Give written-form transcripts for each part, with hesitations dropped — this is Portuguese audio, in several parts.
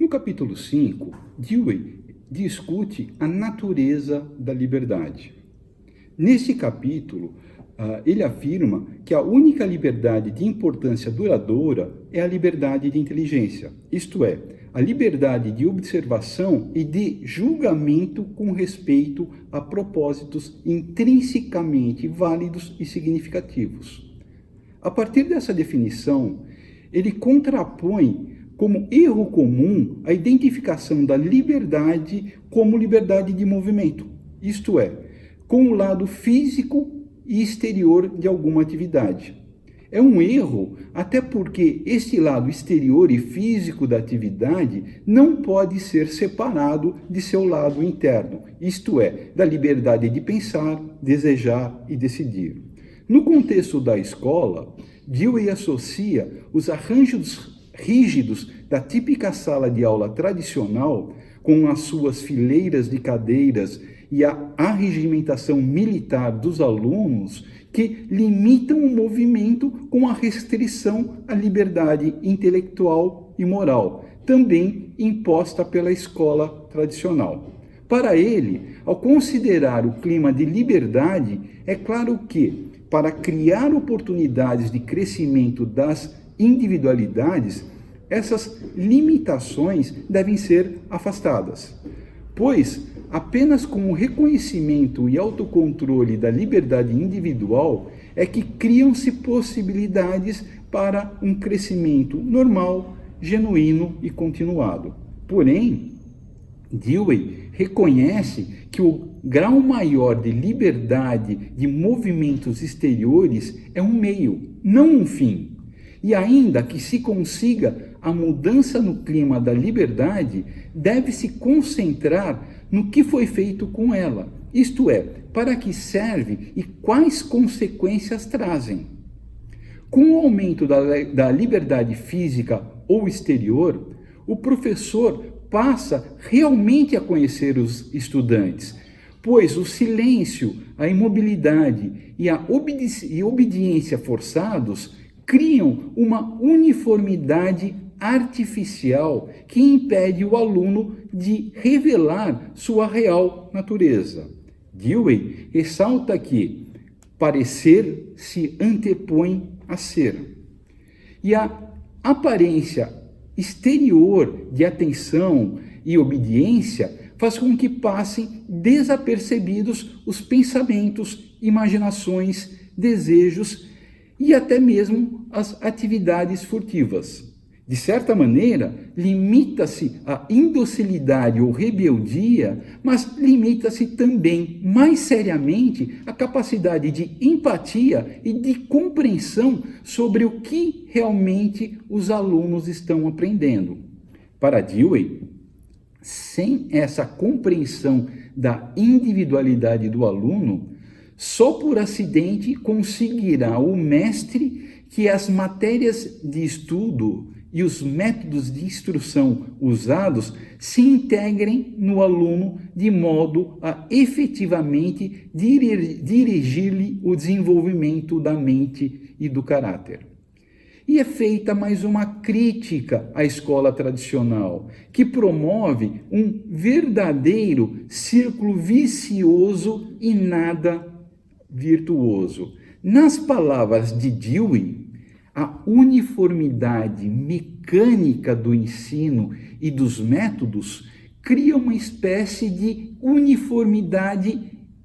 capítulo 5, Dewey discute a natureza da liberdade. Neste capítulo, ele afirma que a única liberdade de importância duradoura é a liberdade de inteligência, isto é, a liberdade de observação e de julgamento com respeito a propósitos intrinsecamente válidos e significativos. A partir dessa definição, ele contrapõe como erro comum a identificação da liberdade como liberdade de movimento, isto é, com o lado físico e exterior de alguma atividade. É um erro, até porque este lado exterior e físico da atividade não pode ser separado de seu lado interno, isto é, da liberdade de pensar, desejar e decidir. No contexto da escola, Dewey associa os arranjos rígidos da típica sala de aula tradicional, com as suas fileiras de cadeiras e a arregimentação militar dos alunos, que limitam o movimento com a restrição à liberdade intelectual e moral, também imposta pela escola tradicional. Para ele, ao considerar o clima de liberdade, é claro que, para criar oportunidades de crescimento das individualidades, essas limitações devem ser afastadas, pois apenas com o reconhecimento e autocontrole da liberdade individual é que criam-se possibilidades para um crescimento normal, genuíno e continuado. Porém, Dewey reconhece que o grau maior de liberdade de movimentos exteriores é um meio, não um fim. E ainda que se consiga a mudança no clima da liberdade, deve-se concentrar no que foi feito com ela, isto é, para que serve e quais consequências trazem. Com o aumento da liberdade física ou exterior, o professor passa realmente a conhecer os estudantes, pois o silêncio, a imobilidade e a obediência forçados criam uma uniformidade artificial que impede o aluno de revelar sua real natureza. Dewey ressalta que parecer se antepõe a ser. E a aparência exterior de atenção e obediência faz com que passem desapercebidos os pensamentos, imaginações, desejos e até mesmo as atividades furtivas. De certa maneira, limita-se a indocilidade ou rebeldia, mas limita-se também, mais seriamente, a capacidade de empatia e de compreensão sobre o que realmente os alunos estão aprendendo. Para Dewey, sem essa compreensão da individualidade do aluno, só por acidente conseguirá o mestre que as matérias de estudo e os métodos de instrução usados se integrem no aluno de modo a efetivamente dirigir-lhe o desenvolvimento da mente e do caráter. E é feita mais uma crítica à escola tradicional, que promove um verdadeiro círculo vicioso e nada virtuoso. Nas palavras de Dewey, a uniformidade mecânica do ensino e dos métodos cria uma espécie de uniformidade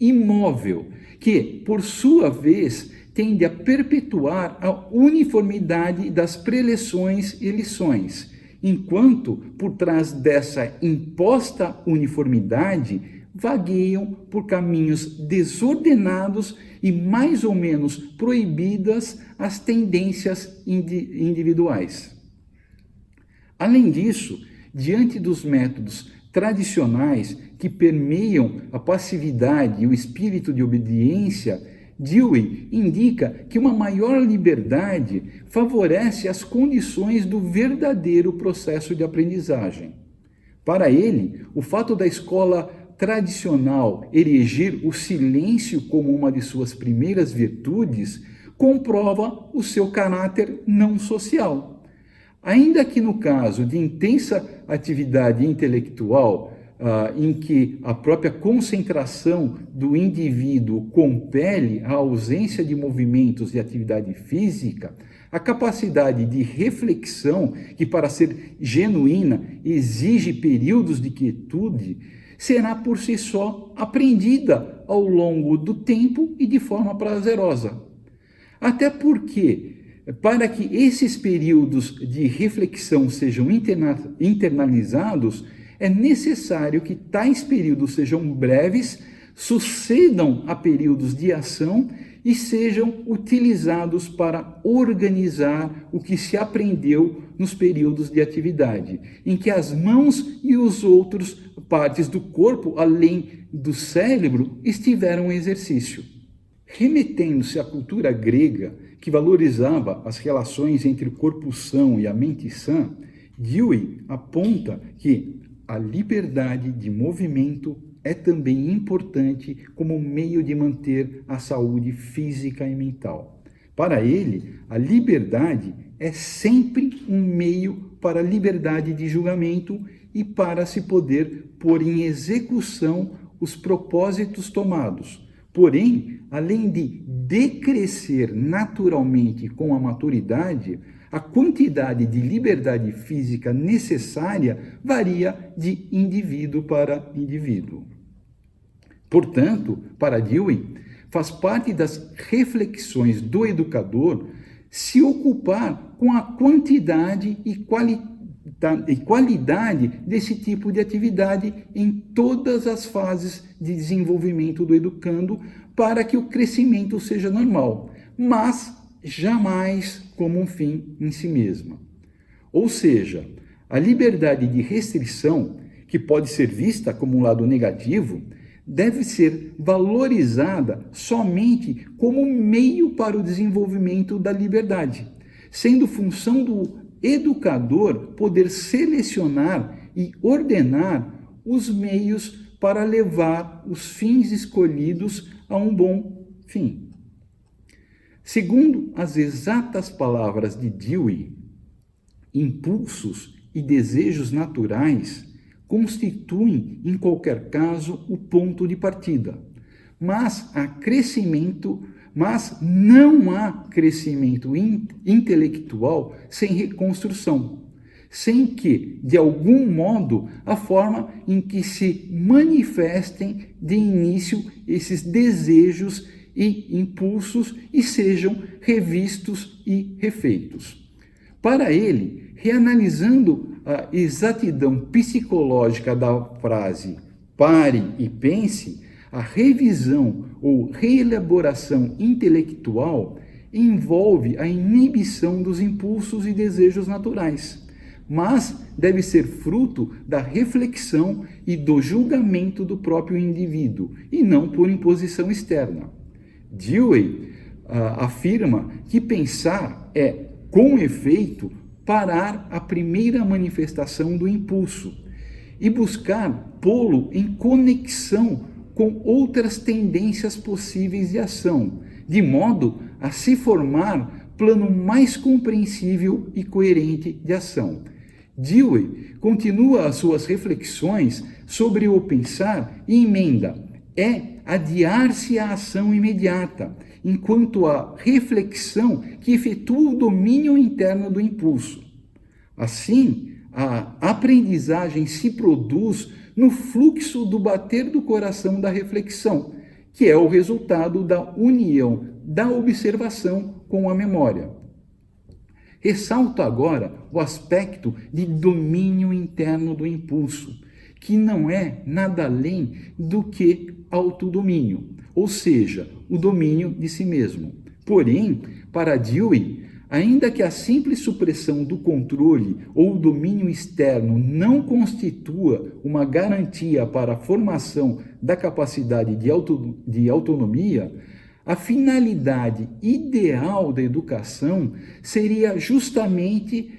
imóvel, que, por sua vez, tende a perpetuar a uniformidade das preleções e lições, enquanto, por trás dessa imposta uniformidade, vagueiam por caminhos desordenados e mais ou menos proibidas as tendências individuais. Além disso, diante dos métodos tradicionais que permeiam a passividade e o espírito de obediência, Dewey indica que uma maior liberdade favorece as condições do verdadeiro processo de aprendizagem. Para ele, o fato da escola tradicional erigir o silêncio como uma de suas primeiras virtudes comprova o seu caráter não social. Ainda que no caso de intensa atividade intelectual, em que a própria concentração do indivíduo compele a ausência de movimentos de atividade física, a capacidade de reflexão, que para ser genuína exige períodos de quietude, será por si só aprendida ao longo do tempo e de forma prazerosa. Até porque, para que esses períodos de reflexão sejam internalizados, é necessário que tais períodos sejam breves, sucedam a períodos de ação e sejam utilizados para organizar o que se aprendeu nos períodos de atividade, em que as mãos e os outros partes do corpo, além do cérebro, estiveram em exercício. Remetendo-se à cultura grega, que valorizava as relações entre o corpo são e a mente sã, Dewey aponta que a liberdade de movimento é também importante como meio de manter a saúde física e mental. Para ele, a liberdade é sempre um meio para a liberdade de julgamento e para se poder pôr em execução os propósitos tomados. Porém, além de decrescer naturalmente com a maturidade, a quantidade de liberdade física necessária varia de indivíduo para indivíduo. Portanto, para Dewey, faz parte das reflexões do educador se ocupar com a quantidade e qualidade desse tipo de atividade em todas as fases de desenvolvimento do educando para que o crescimento seja normal, mas jamais como um fim em si mesma. Ou seja, a liberdade de restrição, que pode ser vista como um lado negativo, deve ser valorizada somente como meio para o desenvolvimento da liberdade, sendo função do educador poder selecionar e ordenar os meios para levar os fins escolhidos a um bom fim. Segundo as exatas palavras de Dewey, impulsos e desejos naturais constituem, em qualquer caso, o ponto de partida, mas não há crescimento intelectual sem reconstrução, sem que, de algum modo, a forma em que se manifestem de início esses desejos e impulsos e sejam revistos e refeitos. Para ele, reanalisando a exatidão psicológica da frase pare e pense, a revisão ou reelaboração intelectual envolve a inibição dos impulsos e desejos naturais, mas deve ser fruto da reflexão e do julgamento do próprio indivíduo, e não por imposição externa. Dewey afirma que pensar é, com efeito, parar a primeira manifestação do impulso e buscar pô-lo em conexão com outras tendências possíveis de ação, de modo a se formar plano mais compreensível e coerente de ação. Dewey continua as suas reflexões sobre o pensar e emenda: é adiar-se à ação imediata, enquanto a reflexão que efetua o domínio interno do impulso. Assim, a aprendizagem se produz no fluxo do bater do coração da reflexão, que é o resultado da união da observação com a memória. Ressalto agora o aspecto de domínio interno do impulso, que não é nada além do que autodomínio, ou seja, o domínio de si mesmo. Porém, para Dewey, ainda que a simples supressão do controle ou domínio externo não constitua uma garantia para a formação da capacidade de autonomia, a finalidade ideal da educação seria justamente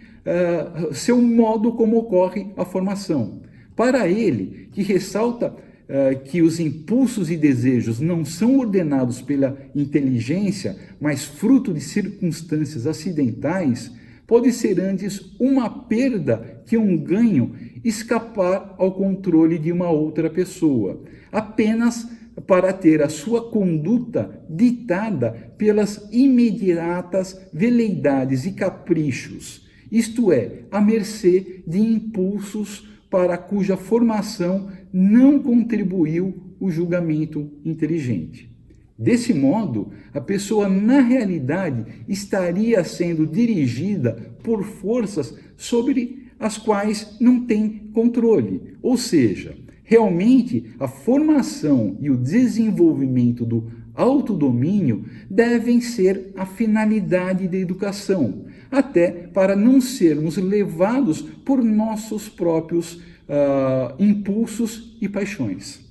seu modo como ocorre a formação. Para ele, que ressalta que os impulsos e desejos não são ordenados pela inteligência, mas fruto de circunstâncias acidentais, pode ser antes uma perda que um ganho escapar ao controle de uma outra pessoa, apenas para ter a sua conduta ditada pelas imediatas veleidades e caprichos, isto é, à mercê de impulsos para cuja formação não contribuiu o julgamento inteligente. Desse modo, a pessoa na realidade estaria sendo dirigida por forças sobre as quais não tem controle, ou seja, realmente a formação e o desenvolvimento do autodomínio devem ser a finalidade da educação, até para não sermos levados por nossos próprios impulsos e paixões.